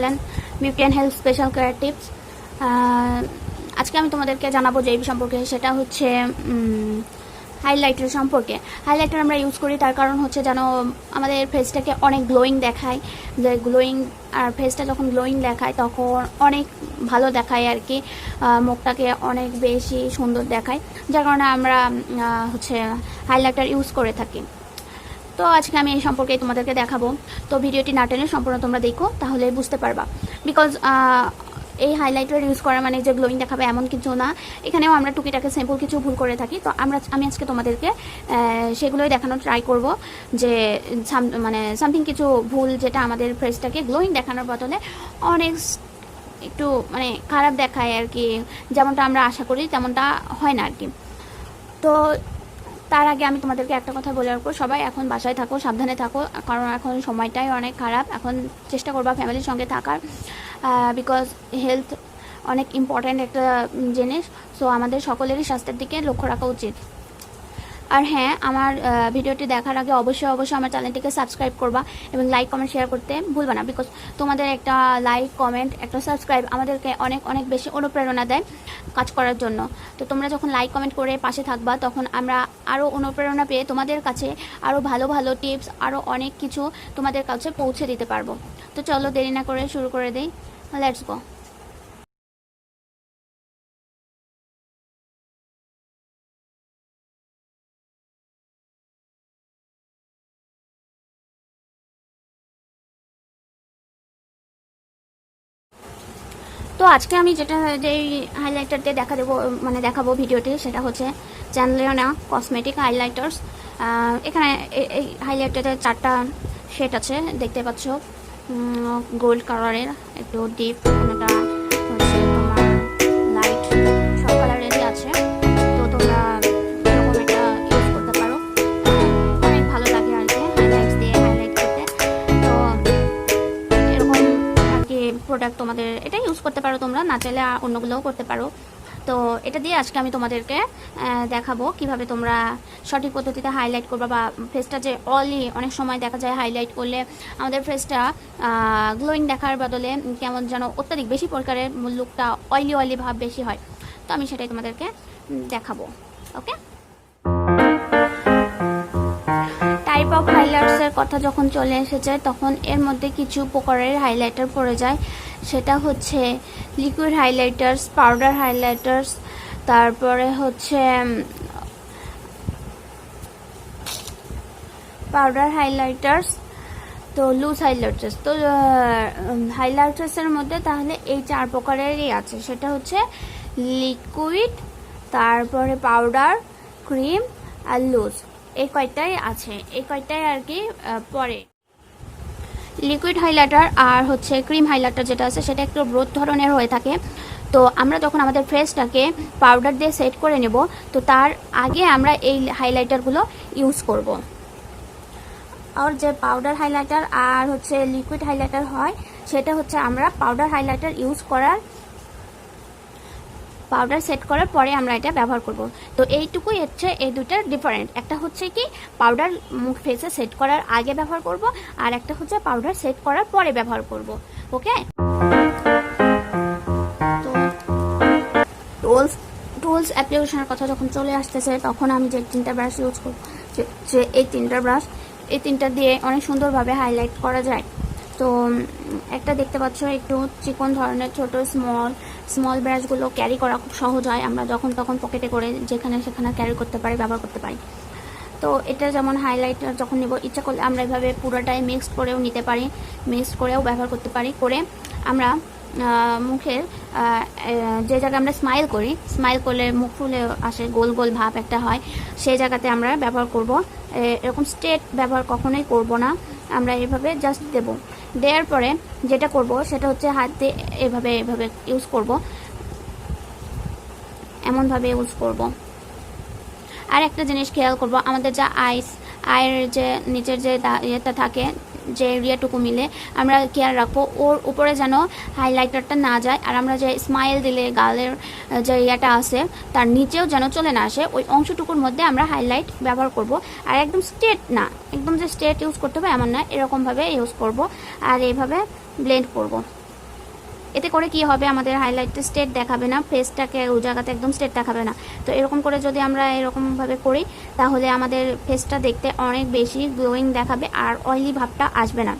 Channel beauty and health special care tips. আজকে আমি তোমাদেরকে জানাবো যে এই সম্পর্কে, সেটা হচ্ছে হাইলাইটার সম্পর্কে। হাইলাইটার আমরা ইউজ করি তার কারণ হচ্ছে যেন আমাদের ফেসটাকে অনেক গ্লোয়িং দেখায়, যে গ্লোয়িং, আর ফেসটা যখন গ্লোয়িং দেখায় তখন অনেক ভালো দেখায় আর কি, মুখটাকে অনেক বেশি সুন্দর দেখায়, যার কারণে আমরা হচ্ছে হাইলাইটার ইউজ করে থাকি। তো আজকে আমি এই সম্পর্কে তোমাদেরকে দেখাবো। তো ভিডিওটি না টেনে সম্পূর্ণ তোমরা দেখো, তাহলে বুঝতে পারবা। বিকজ এই হাইলাইটার ইউজ করা মানে যে গ্লোয়িং দেখাবে এমন কিছু না, এখানেও আমরা টুকিটাকে সিম্পল কিছু ভুল করে থাকি। তো আমি আজকে তোমাদেরকে সেগুলোই দেখানোর ট্রাই করব, যে মানে সামথিং কিছু ভুল যেটা আমাদের ফেসটাকে গ্লোয়িং দেখানোর বদলে অনেক একটু মানে খারাপ দেখায় আর কি, যেমনটা আমরা আশা করি তেমনটা হয় না আর কি। তো তার আগে আমি তোমাদেরকে একটা কথা বলে রাখবো, সবাই এখন বাসায় থাকো, সাবধানে থাকো, কারণ এখন সময়টাই অনেক খারাপ। এখন চেষ্টা করবা ফ্যামিলির সঙ্গে থাকার, বিকজ হেলথ অনেক ইম্পর্ট্যান্ট একটা জিনিস। সো আমাদের সকলেরই স্বাস্থ্যের দিকে লক্ষ্য রাখা উচিত। আর হ্যাঁ, আমার ভিডিওটি দেখার আগে অবশ্যই আমার চ্যানেলটিকে সাবস্ক্রাইব করবা এবং লাইক কমেন্ট শেয়ার করতে ভুলবা না, বিকজ তোমাদের একটা লাইক কমেন্ট একটা সাবস্ক্রাইব আমাদেরকে অনেক বেশি অনুপ্রেরণা দেয় কাজ করার জন্য। তো তোমরা যখন লাইক কমেন্ট করে পাশে থাকবা, তখন আমরা আরও অনুপ্রেরণা পেয়ে তোমাদের কাছে আরও ভালো টিপস, আরও অনেক কিছু তোমাদের কাছে পৌঁছে দিতে পারবো। তো চলো দেরি না করে শুরু করে দেই, লেটস গো। তো আজকে আমি যেই হাইলাইটার দিয়ে দেখাবো ভিডিওটি, সেটা হচ্ছে চ্যানলিওনা কসমেটিক হাইলাইটার্স। এখানে এই হাইলাইটারের 4টা শেড আছে, দেখতে পাচ্ছ। গোল্ড কালারের, একটু ডিপ, কোনোটা হচ্ছে তোমার লাইট, সব কালারেরই আছে। তো তোমরা এরকম একটা ইউজ করতে পারো, অনেক ভালো লাগে আর কি হাইলাইটস দিয়ে হাইলাইট করতে। তো এরকম আর কি প্রোডাক্ট তোমাদের এটা ইউজ করতে পারো, তোমরা না চাইলে অন্যগুলোও করতে পারো। তো এটা দিয়ে আজকে আমি তোমাদেরকে দেখাবো কিভাবে তোমরা সঠিক পদ্ধতিতে হাইলাইট করবা, বা ফেসটা যে অনেক সময় দেখা যায় হাইলাইট করলে আমাদের ফেসটা গ্লোয়িং দেখার বদলে কেমন যেন অত্যাধিক বেশি প্রকারের লুকটা অয়েলি ভাব বেশি হয়। তো আমি সেটাই তোমাদেরকে দেখাবো। ওকে, টাইপ অফ হাইলাইটার্সের কথা যখন চলে এসেছে, তখন এর মধ্যে কিছু প্রকারের হাইলাইটার পড়ে যায়। সেটা হচ্ছে লিকুইড হাইলাইটার্স, পাউডার হাইলাইটার্স, তারপরে হচ্ছে পাউডার হাইলাইটার্স, তো লুজ হাইলাইটার্স। তো হাইলাইটার্সের মধ্যে তাহলে এই 4 প্রকারেরই আছে, সেটা হচ্ছে লিকুইড, তারপরে পাউডার, ক্রিম আর লুজ। এই কয়টাই আছে, এই কয়টাই আর কি পরে। লিকুইড হাইলাইটার আর হচ্ছে ক্রিম হাইলাইটার যেটা আছে, সেটা একটু ব্রড ধরনের হয়ে থাকে। তো আমরা যখন আমাদের ফেসটাকে পাউডার দিয়ে সেট করে নেব, তো তার আগে আমরা এই হাইলাইটারগুলো ইউজ করব। আর যে পাউডার হাইলাইটার আর হচ্ছে লিকুইড হাইলাইটার হয়, সেটা হচ্ছে আমরা পাউডার হাইলাইটার পাউডার সেট করার পরে আমরা এটা ব্যবহার করব। তো এইটুকুই হচ্ছে এই দুটার ডিফারেন্ট। একটা হচ্ছে কি পাউডার মুখ ফেসে সেট করার আগে ব্যবহার করব, আর একটা হচ্ছে পাউডার সেট করার পরে ব্যবহার করব। ওকে, তো টুলস অ্যাপ্লিকেশনের কথা যখন চলে আসতেছে, তখন আমি যে 3টা ব্রাশ ইউজ করব, যে এই 3টা ব্রাশ, এই 3টা দিয়ে অনেক সুন্দরভাবে হাইলাইট করা যায়। তো একটা দেখতে পাচ্ছ একটু চিকন ধরনের ছোট স্মল ব্রাশগুলো ক্যারি করা খুব সহজ হয়, আমরা যখন তখন পকেটে করে যেখানে সেখানে ক্যারি করতে পারি, ব্যবহার করতে পারি। তো এটা যেমন হাইলাইটার যখন নেব, ইচ্ছা করলে আমরা এভাবে পুরোটাই মিক্সড করেও নিতে পারি, মিক্সড করেও ব্যবহার করতে পারি। করে আমরা মুখের যে জায়গায় আমরা স্মাইল করলে মুখ ফুলে আসে, গোল ভাব একটা হয়, সেই জায়গাতে আমরা ব্যবহার করব। এরকম স্ট্রেট ব্যবহার কখনোই করব না, আমরা এভাবে জাস্ট দেব। দেওয়ার পরে যেটা করব সেটা হচ্ছে হাত দিয়ে এভাবে ইউজ করব, এমনভাবে ইউজ করব। আর একটা জিনিস খেয়াল করব, আমাদের যা আয়ের যে নিচের যে ইয়েটা থাকে, যে এরিয়াটুকু মিলে আমরা খেয়াল রাখবো ওর উপরে যেন হাইলাইটারটা না যায়, আর আমরা যে স্মাইল দিলে গালের যে ইয়েটা আছে তার নিচেও যেন চলে না আসে, ওই অংশটুকুর মধ্যে আমরা হাইলাইট ব্যবহার করব। আর একদম স্ট্রেট না, একদম যে স্ট্রেট ইউজ করতে হবে এমন না, এরকমভাবে ইউজ করব আর এইভাবে ব্লেন্ড করব। এতে করে কি হবে, আমাদের হাইলাইটটা স্ট্রেট দেখাবে না, ফেসটাকে ওই জায়গাতে একদম স্ট্রেট দেখাবে না। তো এরকম করে যদি আমরা এরকমভাবে করি তাহলে আমাদের ফেসটা দেখতে অনেক বেশি গ্লোয়িং দেখাবে আর অয়েলি ভাবটা আসবে না।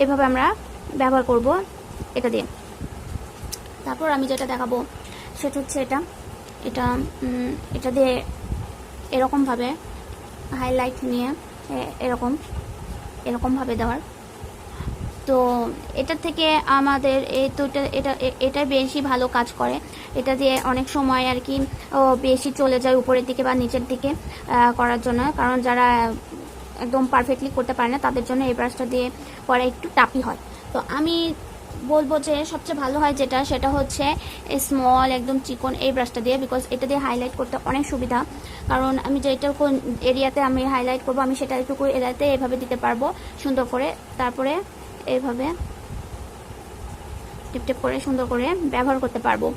এভাবে আমরা ব্যবহার করব এটা দিয়ে। তারপর আমি যেটা দেখাবো সেটা হচ্ছে এটা দিয়ে এরকমভাবে হাইলাইট নিয়ে এরকমভাবে দেওয়ার। তো এটা থেকে আমাদের এটা বেশি ভালো কাজ করে। এটা দিয়ে অনেক সময় আর কি বেশি চলে যায় উপরের দিকে বা নিচের দিকে করার জন্য, কারণ যারা একদম পারফেক্টলি করতে পারে না তাদের জন্য এই ব্রাশটা দিয়ে করা একটু টাফি হয়। তো আমি বলবো যে সবচেয়ে ভালো হয় সেটা হচ্ছে স্মল একদম চিকন এই ব্রাশটা দিয়ে, বিকজ এটা দিয়ে হাইলাইট করতে অনেক সুবিধা। কারণ আমি যেটুকু এরিয়াতে আমি হাইলাইট করবো আমি সেটা একটু এরিয়াতে এভাবে দিতে পারবো সুন্দর করে, তারপরে এইভাবে টিপ টিপ করে সুন্দর করে ব্যবহার করতে পারবো।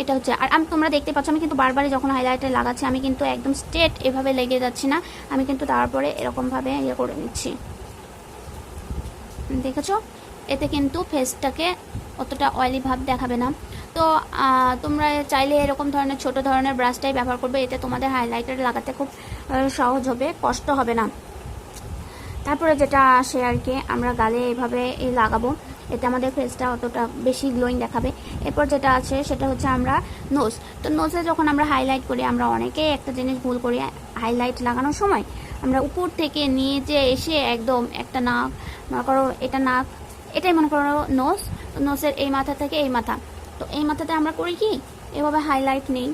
এটা হচ্ছে, আর তোমরা দেখতে পাচ্ছ আমি কিন্তু বারবারই যখন হাইলাইটার লাগাচ্ছি আমি কিন্তু একদম স্ট্রেট এভাবে লেগে যাচ্ছি না, আমি কিন্তু তারপরে এরকমভাবে করে নিচ্ছি। দেখেছো, এতে কিন্তু ফেসটাকে অতটা অয়েলি ভাব দেখাবে না। তো তোমরা চাইলে এরকম ধরনের ছোট ধরনের ব্রাশটাই ব্যবহার করবে, এতে তোমাদের হাইলাইটার লাগাতে খুব সহজ হবে, কষ্ট হবে না। তারপরে যেটা আসে আর কি, আমরা গালে এভাবে লাগাবো, এতে আমাদের ফেসটা অতটা বেশি গ্লোয়িং দেখাবে। এরপর যেটা আছে সেটা হচ্ছে আমরা নোজ। তো নোজে যখন আমরা হাইলাইট করি আমরা অনেকেই একটা জিনিস ভুল করি, হাইলাইট লাগানোর সময় আমরা উপর থেকে নিচে এসে একদম একটা নাক, মনে করো এটা নাক, এটাই মনে করো নোজ, নোজের এই মাথা থেকে এই মাথা, তো এই মাথাতে আমরা করি কি এভাবে হাইলাইট নেই,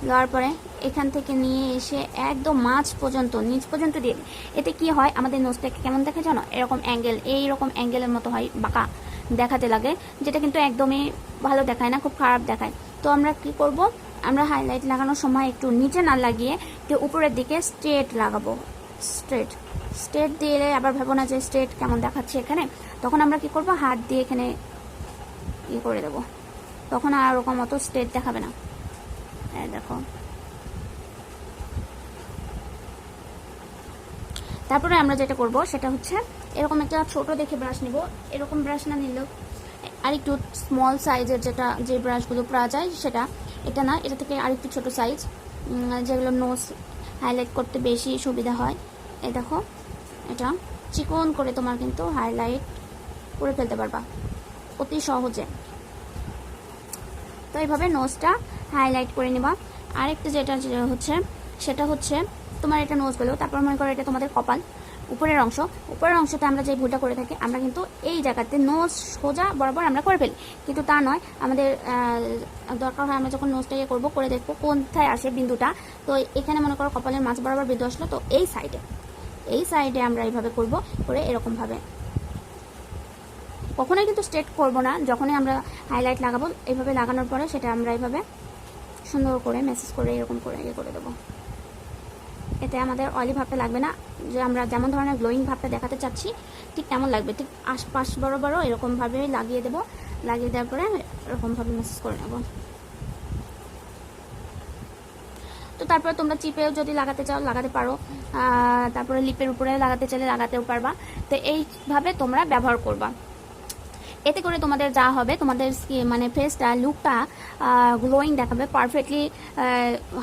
দেওয়ার পরে এখান থেকে নিয়ে এসে একদম মাঝ পর্যন্ত নিচ পর্যন্ত দিয়ে। এতে কি হয়, আমাদের নোজটাকে কেমন দেখে জানো, এরকম অ্যাঙ্গেল, এইরকম অ্যাঙ্গেলের মতো হয়, বাঁকা দেখাতে লাগে, যেটা কিন্তু একদমই ভালো দেখায় না, খুব খারাপ দেখায়। তো আমরা কি করব, আমরা হাইলাইট লাগানোর সময় একটু নিচে না লাগিয়ে একটু উপরের দিকে স্ট্রেট লাগাবো। স্ট্রেট দিলে আবার ভাবো না যে স্ট্রেট কেমন দেখাচ্ছে এখানে, তখন আমরা কি করব, হাত দিয়ে এখানে করে দেবো, তখন আর ওরকম অত স্ট্রেট দেখাবে না। দেখো, তারপরে আমরা যেটা করব সেটা হচ্ছে এরকম একটা ছোট দেখে ব্রাশ নিব, এরকম ব্রাশ না নিলেও আর একটু স্মল সাইজের যে ব্রাশগুলো পাওয়া যায় সেটা, এটা না, এটা থেকে আর একটু ছোট সাইজ, যেগুলো নোজ হাইলাইট করতে বেশি সুবিধা হয়। এই দেখো, এটা চিকন করে তোমার কিন্তু হাইলাইট করে ফেলতে পারবা অতি সহজে। তো এইভাবে নোজটা হাইলাইট করে নিবা। আরেকটা যেটা হচ্ছে সেটা হচ্ছে তোমার এটা নোজ গেলো, তারপর মনে করো এটা তোমাদের কপাল, উপরের অংশতে আমরা যে ভুলটা করে থাকি, আমরা কিন্তু এই জায়গাতে নোজ সোজা বরাবর আমরা করে ফেলি, কিন্তু তা নয়, আমাদের দরকার হয় আমরা যখন নোজটা করবো করে দেখবো কোনটায় আসে বিন্দুটা। তো এখানে মনে করো কপালের মাঝ বরাবর বিন্দু আসলো, তো এই সাইডে আমরা এইভাবে করব, করে এরকমভাবে কখনোই কিন্তু স্ট্রেট করবো না, যখনই আমরা হাইলাইট লাগাবো এইভাবে লাগানোর পরে সেটা আমরা এইভাবে সুন্দর করে মেসেজ করে এরকম করে করে দেবো। এতে আমাদের অয়েলি ভাবটা লাগবে না, যে আমরা যেমন ধরনের গ্লোয়িং ভাবটা দেখাতে চাচ্ছি ঠিক তেমন লাগবে, ঠিক আশপাশ বড় এরকমভাবে লাগিয়ে দেবো, লাগিয়ে দেওয়ার পরে এরকমভাবে মেসেজ করে নেব। তো তারপরে তোমরা চিপেও যদি লাগাতে চাও লাগাতে পারো, তারপরে লিপের উপরে লাগাতে চাইলে লাগাতেও পারবা। তো এইভাবে তোমরা ব্যবহার করবা, এতে করে তোমাদের যা হবে, তোমাদের মানে ফেসটা লুকটা গ্লোয়িং দেখাবে পারফেক্টলি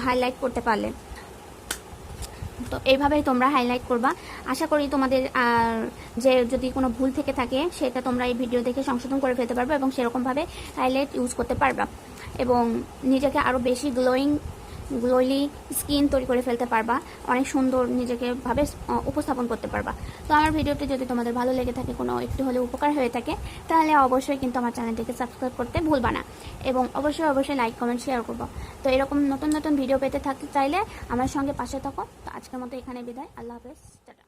হাইলাইট করতে পারলে। তো এইভাবেই তোমরা হাইলাইট করবা। আশা করি তোমাদের যে যদি কোনো ভুল থেকে থাকে সেটা তোমরা এই ভিডিও দেখে সংশোধন করে ফেলতে পারবে এবং সেরকমভাবে হাইলাইট ইউজ করতে পারবা এবং নিজেকে আরও বেশি গ্লোয়ি স্কিন তৈরি করে ফেলতে পারবা, অনেক সুন্দর নিজেকে ভাবে উপস্থাপন করতে পারবা। তো আমার ভিডিওটি যদি তোমাদের ভালো লেগে থাকে, কোনো একটু হলে উপকার হয়ে থাকে, তাহলে অবশ্যই কিন্তু আমার চ্যানেলটিকে সাবস্ক্রাইব করতে ভুলবা না এবং অবশ্যই লাইক কমেন্ট শেয়ার করবো। তো এরকম নতুন ভিডিও পেতে থাকতে চাইলে আমার সঙ্গে পাশে থাকো। তো আজকের মতো এখানে বিদায়, আল্লাহ হাফেজ, টাটা।